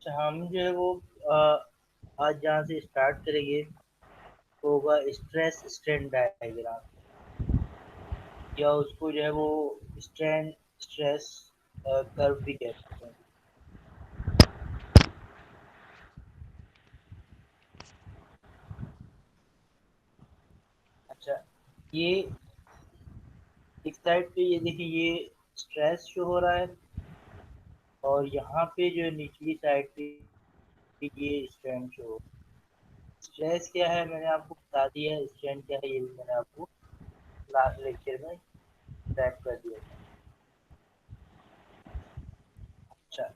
अच्छा, हम जो है वो आज जहाँ से स्टार्ट करेंगे वो होगा स्ट्रेस स्ट्रेन डायग्राम, या उसको जो है वो स्ट्रेन स्ट्रेस कर्व भी कहते हैं। अच्छा, ये एक साइड पे ये देखिए, ये स्ट्रेस शो हो रहा है, और यहाँ पे जो निचली साइड पे ये स्ट्रेन शो हो। स्ट्रेस क्या है मैंने आपको बता दिया है, स्ट्रेन क्या है ये भी मैंने आपको लास्ट लेक्चर में ट्रैक कर दिया था। अच्छा,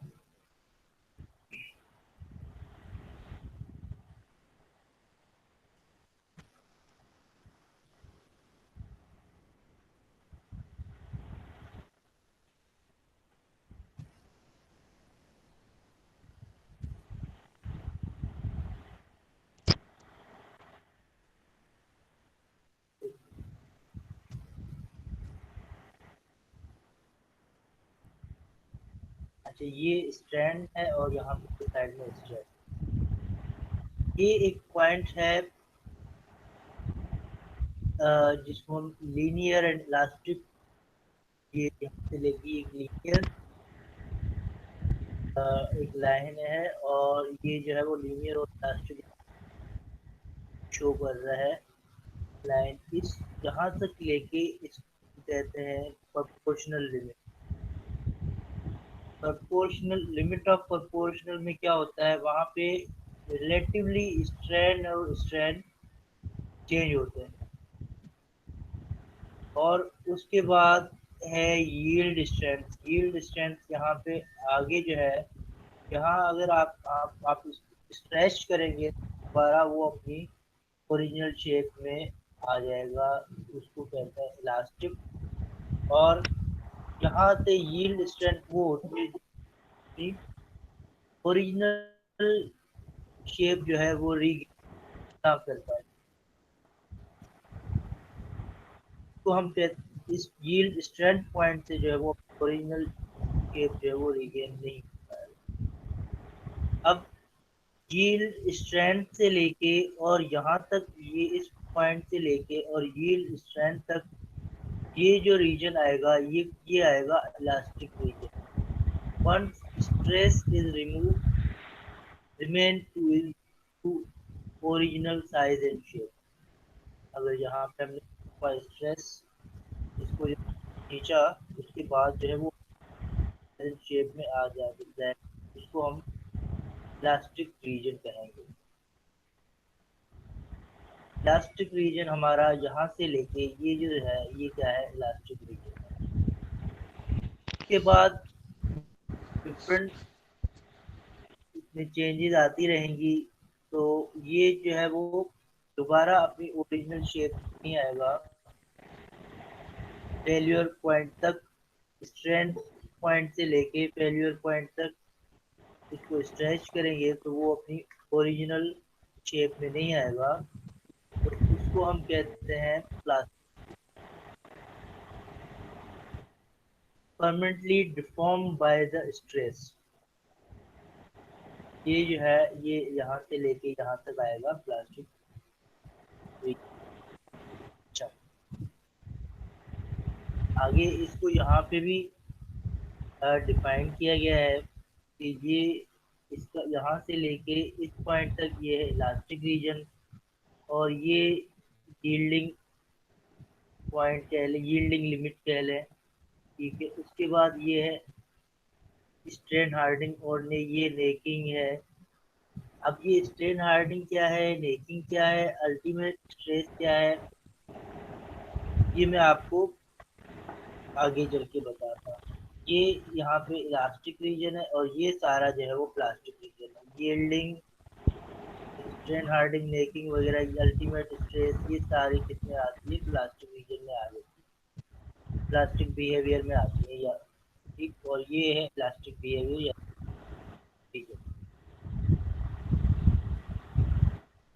अच्छा, ये स्ट्रेन है और यहाँ पे साइड में स्ट्रेस। ये एक पॉइंट है जिसको हम लीनियर एंड इलास्टिक, ये यहाँ से लेके एक लीनियर एक लाइन है, और ये जो है वो लीनियर और इलास्टिक शो कर रहा है लाइन। इस यहाँ तक लेके इसको कहते हैं proportional limit. Proportional limit of proportional में क्या होता है, वहाँ पे रिलेटिवली स्ट्रेन और स्ट्रेन चेंज होते हैं। और उसके बाद है यील्ड स्ट्रेंथ। यील्ड स्ट्रेंथ यहाँ पे आगे जो है, यहाँ अगर आप स्ट्रेच करेंगे दोबारा वो अपनी ओरिजिनल शेप में आ जाएगा, उसको कहते हैं इलास्टिक। और यहाँ से यील्ड स्ट्रेंथ वो होती है जिसकी ओरिजिनल शेप जो है वो रीगेन करता है, तो हम कहते इस यील्ड स्ट्रेंथ पॉइंट से जो है वो ओरिजिनल शेप जो है वो रीगेन नहीं कर पाएगा। अब यील्ड स्ट्रेंथ से लेके और यहाँ तक, ये इस पॉइंट से लेके और यील्ड स्ट्रेंथ तक, ये जो रीजन आएगा ये आएगा elastic region. Once stress is remove remain to original size and shape. अगर यहाँ पे हमने स्ट्रेस इसको खींचा, उसके बाद जो है वो शेप में आ जाए, उसको हम इलास्टिक रीजन कहेंगे। इलास्टिक रीजन हमारा यहाँ से लेके ये जो है ये क्या है, इलास्टिक रीजन है। उसके बाद डिफरेंट इसमें चेंजेस आती रहेंगी, तो ये जो है वो दोबारा अपनी ओरिजिनल शेप नहीं आएगा। फेल्यूर पॉइंट तक, स्ट्रेंथ पॉइंट से लेके फेल्यूर पॉइंट तक इसको स्ट्रेच करेंगे तो वो अपनी ओरिजिनल शेप में नहीं आएगा, तो उसको हम कहते हैं plastic. Permanently deform by the stress. ये जो है ये यहाँ से लेके यहाँ तक आएगा प्लास्टिक। अच्छा, आगे इसको यहाँ पे भी डिफाइन किया गया है कि ये इसका यहाँ से लेके इस पॉइंट तक ये है इलास्टिक रीजन, और ये यील्डिंग पॉइंट कह लें, यील्डिंग लिमिट कह लें। ठीक है, उसके बाद ये है स्ट्रेन हार्डनिंग, और ने ये नेकिंग है। अब ये स्ट्रेन हार्डनिंग क्या है, नेकिंग क्या है, अल्टीमेट स्ट्रेस क्या है, ये मैं आपको आगे चल के बताता हूँ। ये यहाँ पे इलास्टिक रीजन है, और ये सारा जो है वो प्लास्टिक रीजन है। यील्डिंग, स्ट्रेन हार्डनिंग, नेकिंग वगैरह, अल्टीमेट स्ट्रेस, ये सारी किसमें आती है, प्लास्टिक रीजन में आ जाती है, प्लास्टिक बिहेवियर में आती है। या ठीक, और ये है प्लास्टिक बिहेवियर। ठीक है,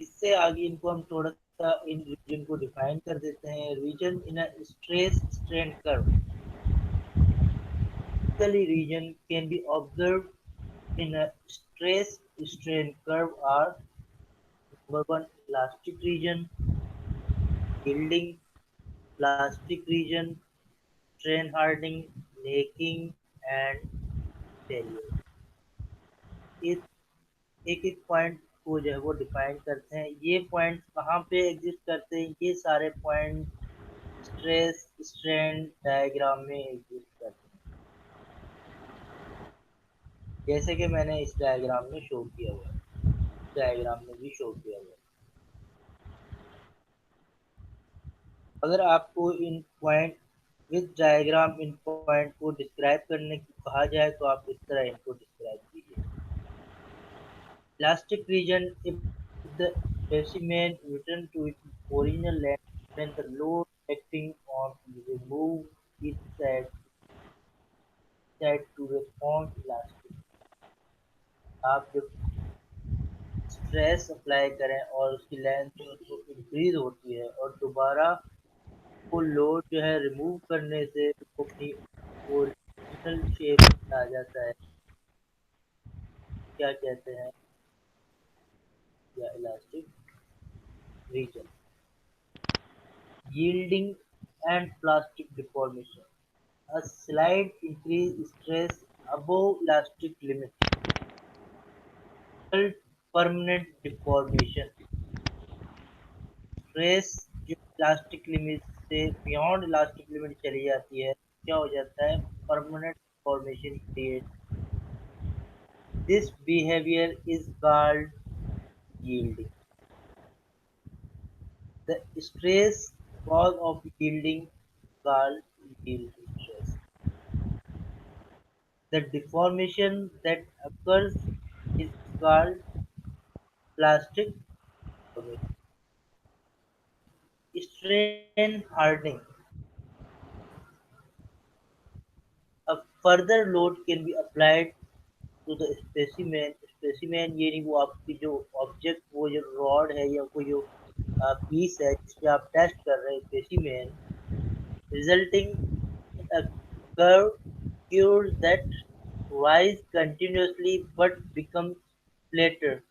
इससे आगे इनको हम थोड़ा सा इन रीजन को डिफाइन कर देते हैं। Region in a stress strain curve, region can be observed In a stress strain curve are number one elastic region, yielding, plastic region, strain hardening, necking and failure. इस एक एक पॉइंट को जो है वो डिफाइन करते हैं। ये पॉइंट कहाँ पे एग्जिस्ट करते हैं? ये सारे पॉइंट स्ट्रेस स्ट्रेन डायग्राम में एग्जिस्ट करते हैं, जैसे कि मैंने इस डायग्राम में शो किया हुआ है, डायग्राम में भी शो किया हुआ है। अगर आपको in point with diagram in point को डिस्क्राइब करने की कहा जाए तो आप इस तरह इनको डिस्क्राइब कीजिए। Elastic region, if the specimen return to its original length when the load acting on it remove it said to respond elastic. आप जब स्ट्रेस अप्लाई करें और उसकी लेंथ जो है वो इंक्रीज होती है और दोबारा वो लोड जो है रिमूव करने से वो अपनी ओरिजिनल शेप में आ जाता है, क्या कहते हैं, या elastic region. Yielding and plastic deformation. A slight increase stress above elastic limit result permanent deformation. Stress जो इलास्टिक लिमिट से बियॉन्ड इलास्टिक लिमिट चली जाती है, क्या हो जाता है? Permanent deformation create. This behaviour is called yielding. The stress cause of yielding called yield stress. The deformation that occurs is called plastic deformation. Strain hardening. A further load can be applied to the specimen. Specimen ये नहीं, वो आपकी जो object, वो जो rod है या कोई जो पीस है जिस पे आप टेस्ट कर रहे हैं, specimen, resulting a curve cure that rise continuously but becomes flatter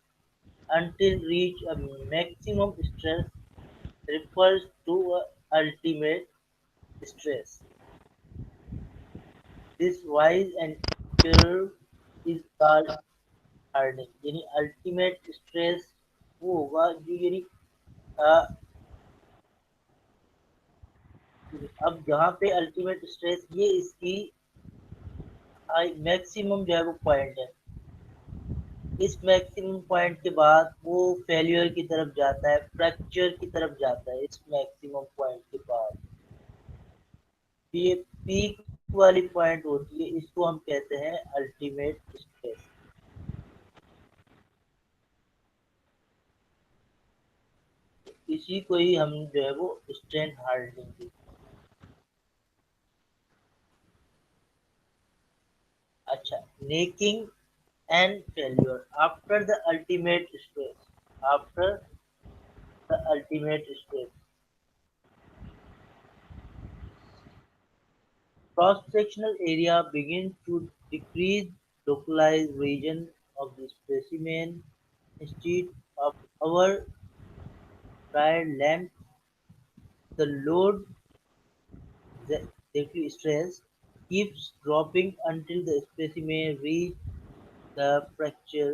until reach a maximum stress refers to a ultimate stress. This rise and curve is called hardening. यानी अल्टीमेट स्ट्रेस वो होगा जो यानी अ, अब जहाँ पे अल्टीमेट स्ट्रेस ये इसकी मैक्सिमम जो है वो पॉइंट है। इस मैक्सिमम पॉइंट के बाद वो फेल्यूर की तरफ जाता है, फ्रैक्चर की तरफ जाता है इस मैक्सिमम पॉइंट के बाद। ये पीक वाली पॉइंट होती है, इसको हम कहते हैं अल्टीमेट स्ट्रेस। इसी को ही हम जो है वो स्ट्रेन हार्डनिंग की। अच्छा, necking and failure after the ultimate stress. After the ultimate stress, cross-sectional area begins to decrease localized region of the specimen instead of our desired length. The load, the stress, keeps dropping until the specimen reach the fracture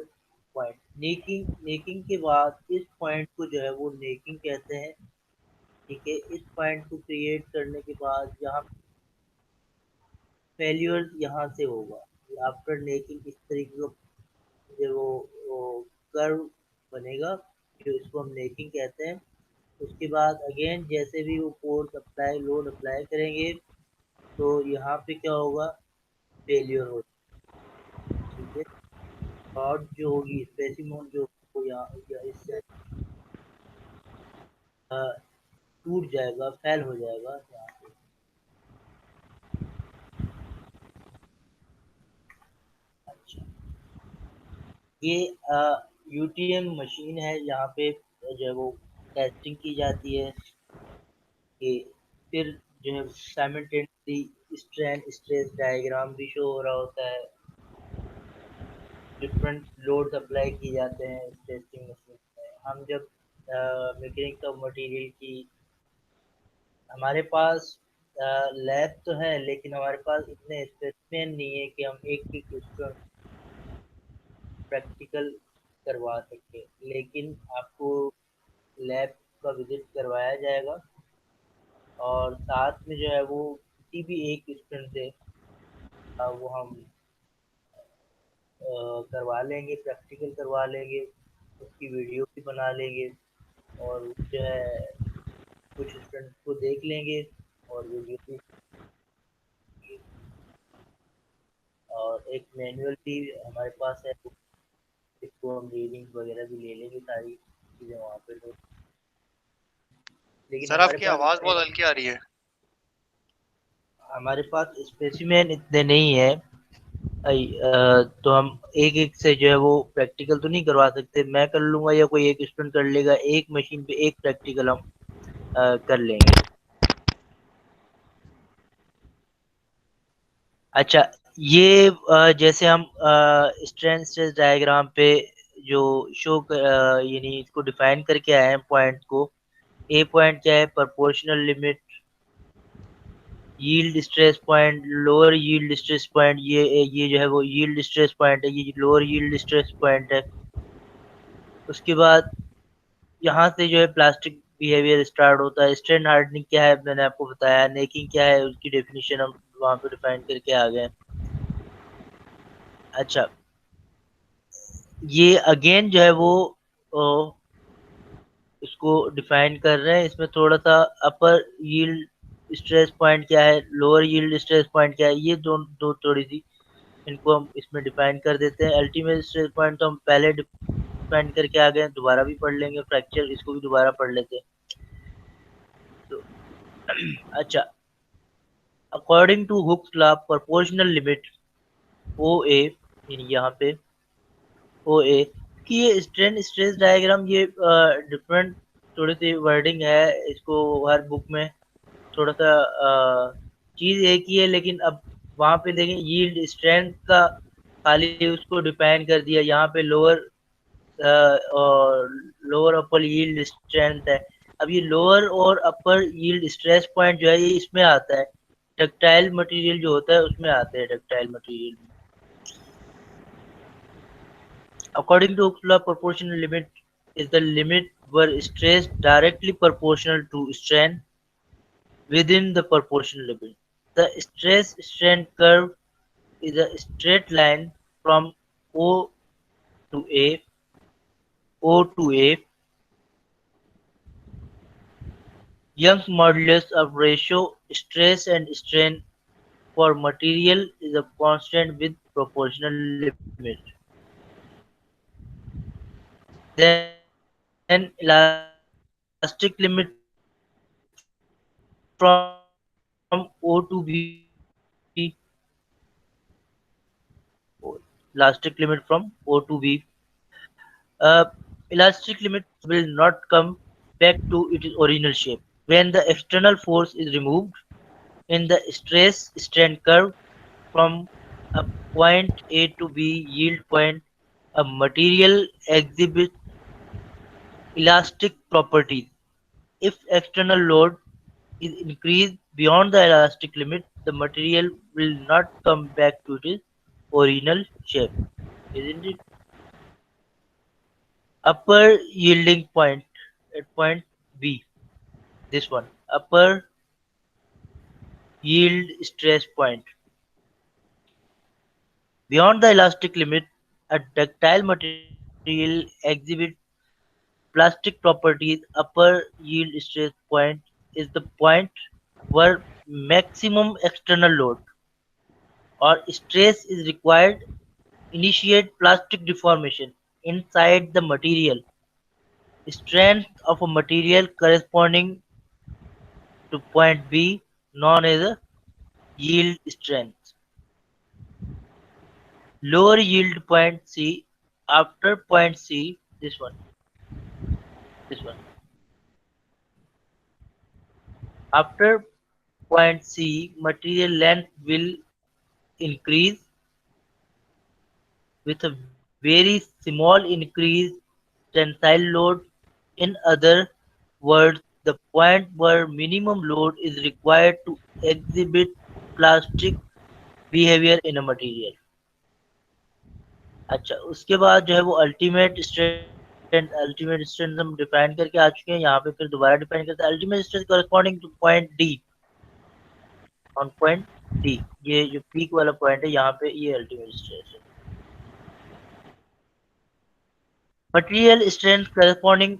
point. Necking के बाद इस point को जो है वो necking कहते हैं। ठीक है, इस पॉइंट को क्रिएट करने के बाद यहाँ फेल्यूर यहाँ से होगा। आफ्टर नेकिंग इस तरीके का जो वो कर्व बनेगा, जो इसको हम नेकिंग कहते हैं। उसके बाद अगेन जैसे भी वो फोर्स अप्लाई लोड अप्लाई करेंगे तो यहाँ पे क्या होगा? फेल्यूर हो। ठीक है, रॉड जो होगी, स्पेसिमन जो यहाँ या इससे टूट जाएगा, फेल हो जाएगा यहाँ पे। अच्छा, ये यूटीएम मशीन है, यहाँ पे जो है वो टेस्टिंग की जाती है कि फिर जो है साइमल्टेनियसली स्ट्रेन स्ट्रेस डायग्राम भी शो हो रहा होता है। डिफरेंट लोड्स अप्लाई किए जाते हैं इस टेस्टिंग मशीन में। हम जब मैकेनिक्स ऑफ मटेरियल की, हमारे पास लैब तो है लेकिन हमारे पास इतने स्पेसिमेन नहीं है कि हम एक एक स्टूडेंट प्रैक्टिकल करवा सके, लेकिन आपको लैब का विजिट करवाया जाएगा और साथ में जो है वो किसी भी एक स्टूडेंट से वो हम करवा लेंगे, प्रैक्टिकल करवा लेंगे, उसकी वीडियो भी बना लेंगे और जो है कुछ स्टूडेंट को देख लेंगे और वीडियो भी, और एक मैनुअल भी हमारे पास है, इसको हम रीडिंग वगैरह भी ले लेंगे, सारी चीज़ें वहाँ पे लोग। लेकिन सर हमारे आपकी पास आवाज इतने, बहुत हल्की आ रही है। हमारे पास स्पेसिमेन इतने नहीं है। तो हम एक एक से जो है वो प्रैक्टिकल तो नहीं करवा सकते, मैं कर लूंगा या कोई एक स्टूडेंट कर लेगा, एक मशीन पे एक प्रैक्टिकल हम कर लेंगे। अच्छा, ये जैसे हम स्ट्रेंथ स्ट्रेस डायग्राम पे जो शो यानी इसको डिफाइन करके आए हैं पॉइंट को। ए पॉइंट क्या है? Proportional limit, yield stress point, lower yield stress point, ये जो है वो यील्ड स्ट्रेस पॉइंट है, ये लोअर यील्ड स्ट्रेस पॉइंट है। उसके बाद यहाँ से जो है प्लास्टिक बिहेवियर स्टार्ट होता है। स्ट्रेन हार्डनिंग क्या है मैंने आपको बताया, नेकिंग क्या है उसकी डेफिनेशन हम वहाँ पे डिफाइन करके आ गए। अच्छा, ये अगेन जो है वो इसको डिफाइन कर रहे हैं, इसमें थोड़ा सा अपर यील्ड स्ट्रेस पॉइंट क्या है, लोअर यील्ड स्ट्रेस पॉइंट क्या है, ये दो थोड़ी सी इनको हम इसमें डिफाइन कर देते हैं। अल्टीमेट स्ट्रेस पॉइंट तो हम पहले डिफाइन करके आ गए, दोबारा भी पढ़ लेंगे, फ्रैक्चर इसको भी दोबारा पढ़ लेते हैं। तो अच्छा, according to Hooke's law, proportional limit O A, यहाँ पे ओ ए कि ये स्ट्रेन स्ट्रेस डायग्राम, ये डिफरेंट थोड़ी सी वर्डिंग है, इसको हर बुक में थोड़ा सा चीज एक ही है, लेकिन अब वहां पे देखें यील्ड स्ट्रेंथ का खाली उसको डिफाइन कर दिया, यहाँ पे लोअर और लोअर अपर यील्ड स्ट्रेंथ है। अब ये लोअर और अपर यील्ड स्ट्रेस पॉइंट जो है ये इसमें आता है, डक्टाइल मटेरियल जो होता है उसमें आते हैं, ductile material. According to Hooke's law, proportional limit is the limit where stress directly proportional to strain within the proportional limit. The stress-strain curve is a straight line from O to A, O to A. Young's modulus of ratio stress and strain for material is a constant with proportional limit. Then elastic limit from O to B, elastic limit from O to B. Elastic limit will not come back to its original shape. When the external force is removed in the stress strain curve from a point A to B yield point, a material exhibits elastic properties. If external load is increased beyond the elastic limit, the material will not come back to its original shape, isn't it? Upper yielding point at point B, this one, upper yield stress point. Beyond the elastic limit, a ductile material exhibits plastic properties. Upper yield stress point is the point where maximum external load or stress is required initiate plastic deformation inside the material. Strength of a material corresponding to point B known as a yield strength. Lower yield point C after point C, this one. After point C, material length will increase with a very very small increase tensile load. In other words, the point where minimum load is required to exhibit plastic behavior in a material. अच्छा, उसके बाद जो है वो ultimate strength हम define करके आ चुके हैं। यहाँ पे फिर दोबारा डिफाइन करते हैं ultimate strength corresponding two point D, on point D. ये जो पीक वाला पॉइंट है यहाँ पे, ये अल्टीमेट स्ट्रेंथ है। Material strength corresponding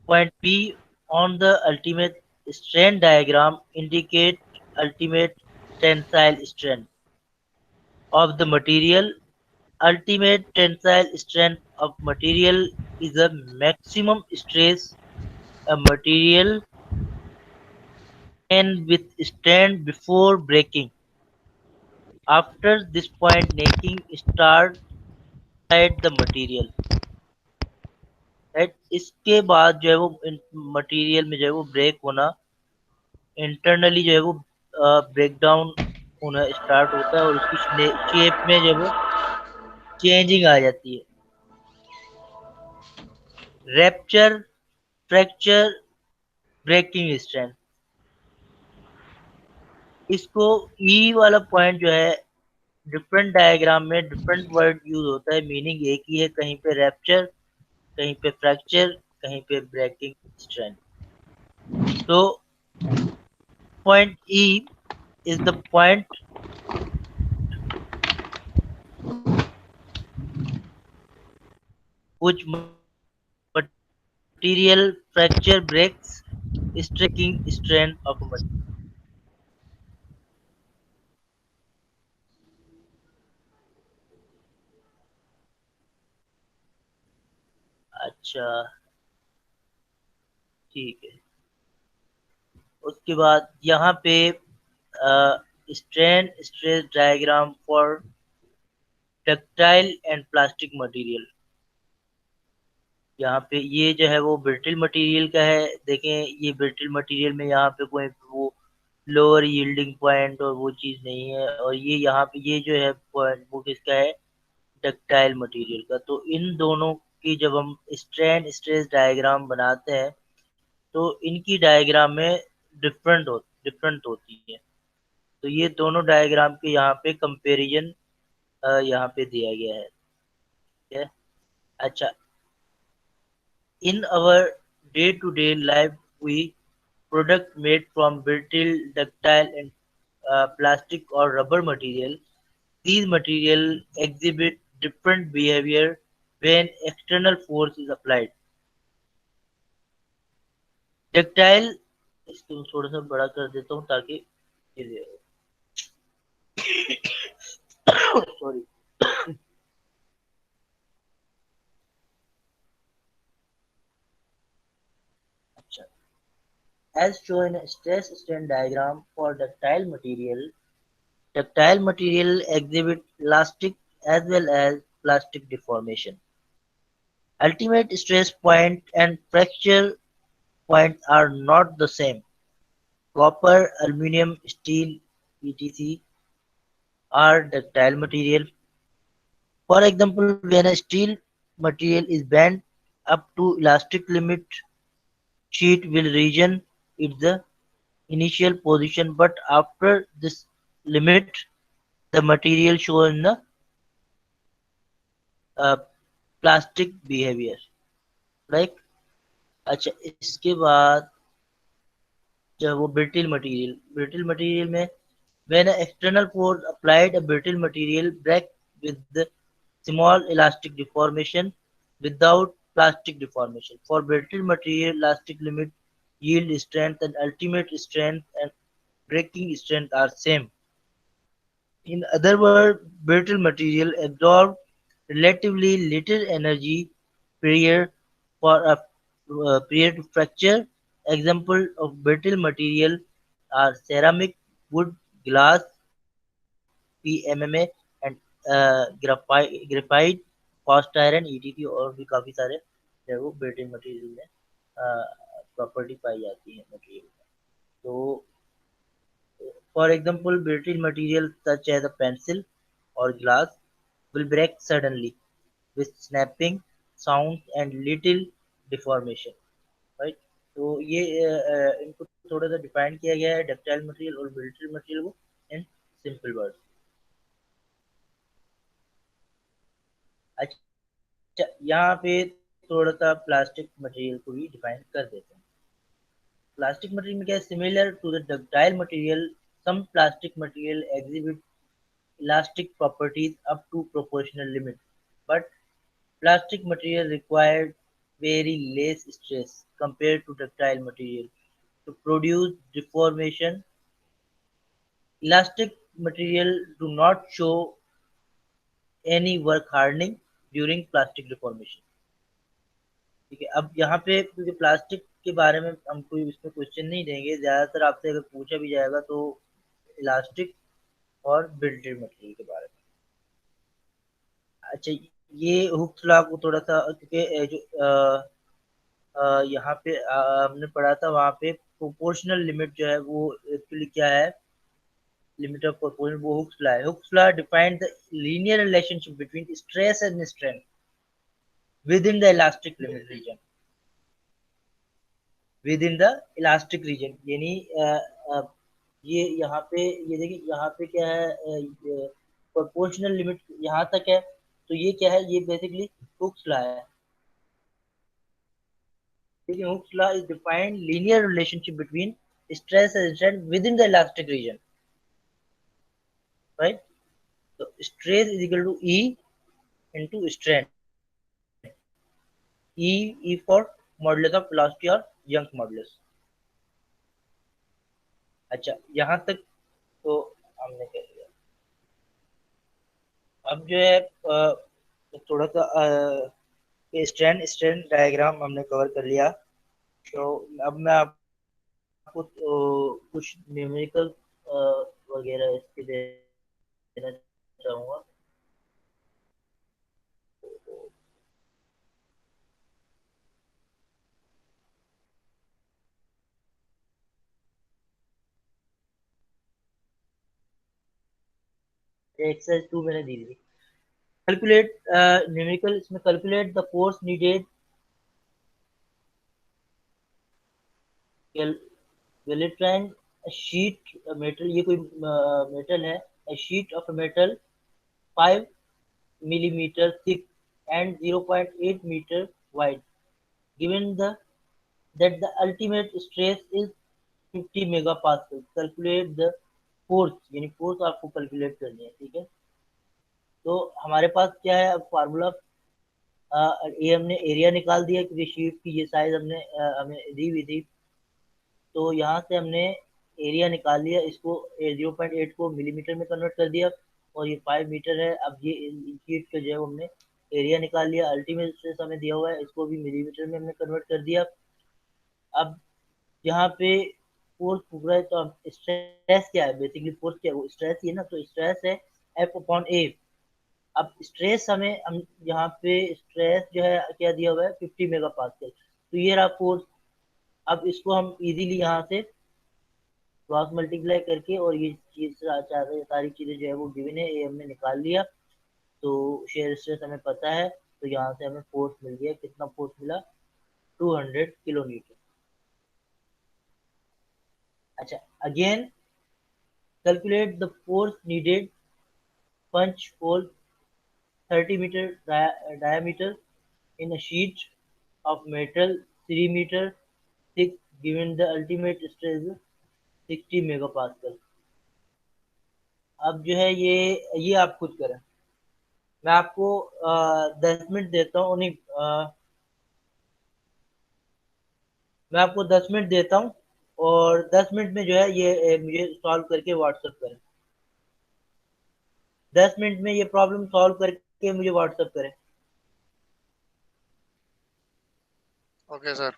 point P on the ultimate strain diagram indicate ultimate tensile strength of the material. Ultimate tensile strength of material is the maximum stress a material can withstand before breaking. After this point, necking starts inside the material. Right, इसके बाद जो है वो material में जो है वो break होना, इंटरनली जो है वो ब्रेक डाउन होना स्टार्ट होता है और उसकी शेप में जो है वो चेंजिंग आ जाती है। रैप्चर, फ्रैक्चर, ब्रेकिंग स्ट्रेंथ, इसको ई वाला पॉइंट जो है डिफरेंट डायग्राम में डिफरेंट वर्ड यूज होता है, मीनिंग एक ही है, कहीं पे रैप्चर, कहीं पे फ्रैक्चर, कहीं पे ब्रेकिंग स्ट्रेंथ। तो point E is the point which material fracture breaks striking strength of a material. अच्छा, ठीक है। उसके बाद यहाँ पे strain stress diagram for textile and plastic material. यहाँ पे ये जो है वो ब्रिटल मटेरियल का है। देखें, ये ब्रिटल मटेरियल में यहाँ पे कोई वो लोअर यील्डिंग पॉइंट और वो चीज़ नहीं है, और ये यहाँ पे ये जो है पॉइंट वो किसका है, डक्टाइल मटेरियल का। तो इन दोनों की जब हम स्ट्रेन स्ट्रेस डायग्राम बनाते हैं तो इनकी डायग्राम में डिफरेंट होती है। तो ये दोनों डायग्राम के यहाँ पे कंपैरिजन यहाँ पे दिया गया है। ठीक है। अच्छा, in our day-to-day life, we product made from brittle, ductile, and plastic or rubber material. These material exhibit different behavior when external force is applied. Ductile, इसको थोड़ा सा बड़ा कर देता हूँ ताकि सॉरी। अच्छा, as shown in a stress strain diagram for ductile material exhibit elastic as well as plastic deformation. Ultimate stress point and fracture point are not the same. Copper, aluminum, steel, etc. are ductile material. For example, when a steel material is bent up to elastic limit, sheet will region its the initial position, but after this limit, the material shows in the uh, plastic behavior. Like, अच्छा, इसके बाद जो वो brittle material में when an external force applied a brittle material break with the small elastic deformation without plastic deformation. For brittle material, elastic limit, yield strength, and ultimate strength and breaking strength are same. In other words, brittle material absorb relatively little energy prior for a prior to fracture. Example of brittle material are ceramic, wood, glass, PMMA and graphite, cast iron, ETT और भी काफी सारे जो है वो brittle material में property पाई जाती है मटेरियल में। तो for example, brittle material such as a pencil or glass will break suddenly with snapping sound and little deformation, right? तो ये इनको थोड़ा सा डिफाइन किया गया है डक्टाइल मटेरियल और मिलिट्री मटेरियल को इन सिंपल वर्ड। अच्छा, यहाँ पे थोड़ा सा प्लास्टिक मटेरियल को भी डिफाइन कर देते हैं। प्लास्टिक मटेरियल में क्या है, similar to the ductile material, some plastic material exhibit elastic properties up to proportional limit, but plastic material required very less stress compared to ductile material to produce deformation. Elastic material do not show any work hardening during plastic deformation। ठीक है, अब यहाँ पे क्योंकि plastic के बारे में हम कोई इसमें क्वेश्चन नहीं देंगे, ज्यादातर आपसे अगर पूछा भी जाएगा तो इलास्टिक और बिल्टेड मटेरियल के बारे में। अच्छा, ये हुक्स लॉ को थोड़ा सा क्योंकि जो यहाँ पे हमने पढ़ा था वहां पे प्रोपोर्शनल लिमिट जो है वो एक्चुअली क्या है, लिमिट ऑफ प्रोपोर्शन, वो हुक्स लॉ है। Hooke's law defined the linear relationship between stress and strength within the elastic limit region, within the elastic region, यानी ये यहाँ पे, ये देखिए यहाँ पे क्या है, प्रोपोर्शनल लिमिट यहाँ तक है, तो ये क्या है, ये बेसिकली हुक्स लॉ है। Hooke's law is defined linear relationship between stress and strain within the elastic region, right? So stress is equal to E into strain. E for modulus of velocity or Young modulus। अच्छा, यहाँ तक तो हमने कह लिया। अब जो है थोड़ा सा स्ट्रेन स्ट्रेन डायग्राम हमने कवर कर लिया, तो अब मैं आपको कुछ न्यूमेरिकल वगैरह इसके देना चाहूंगा। एक्सरसाइज 2 मैंने दी थी। कैलकुलेट न्यूमेरिकल, इसमें कैलकुलेट द फोर्स नीडेड, वेलेट्राइन शीट मेटल, ये कोई मेटल है, sheet of metal 5 millimeter thick and 0.8 meter wide, given that the ultimate stress is 50 megapascal, calculate the force, यानी फोर्स आपको कैलकुलेट करनी है। ठीक है, तो हमारे पास क्या है, अब फार्मूला, ये हमने एरिया निकाल दिया क्योंकि शीट की ये साइज हमने हमें दी हुई थी, तो यहाँ से हमने एरिया निकाल लिया, इसको 0.8 को मिलीमीटर में कन्वर्ट कर दिया, और ये 5 मीटर है। अब ये शीट का जो है हमने एरिया निकाल लिया, अल्टीमेट स्ट्रेस हमें दिया हुआ है, इसको भी मिलीमीटर में हमने कन्वर्ट कर दिया। अब यहाँ पे फोर्स फूक रहा है, तो अब स्ट्रेस क्या है, बेसिकली फोर्स क्या है, वो स्ट्रेस ही है ना, तो स्ट्रेस है F/A। अब स्ट्रेस हमें, हम यहाँ पे स्ट्रेस जो है क्या दिया हुआ है, 50 मेगा पास्कल, तो ये रहा फोर्स। अब इसको हम इजीली यहाँ से क्रॉस मल्टीप्लाई करके, और ये चीज सारी चीजें जो है वो गिवन है, ये हमने निकाल लिया, तो शेयर स्ट्रेस हमें पता है, तो यहाँ से हमें फोर्स मिल गया, कितना फोर्स मिला, 200 किलो न्यूटन। अच्छा, again calculate the force needed punch hole 30 meter diameter in a sheet of metal 3 meter thick, given the ultimate stress 60 megapascal। अब जो है ये आप खुद करें, मैं आपको 10 मिनट देता हूँ, नहीं मैं आपको 10 मिनट देता हूँ, और 10 मिनट में जो है ये मुझे सॉल्व करके व्हाट्सएप करें। 10 मिनट में ये प्रॉब्लम सॉल्व करके मुझे व्हाट्सएप करें। Okay sir.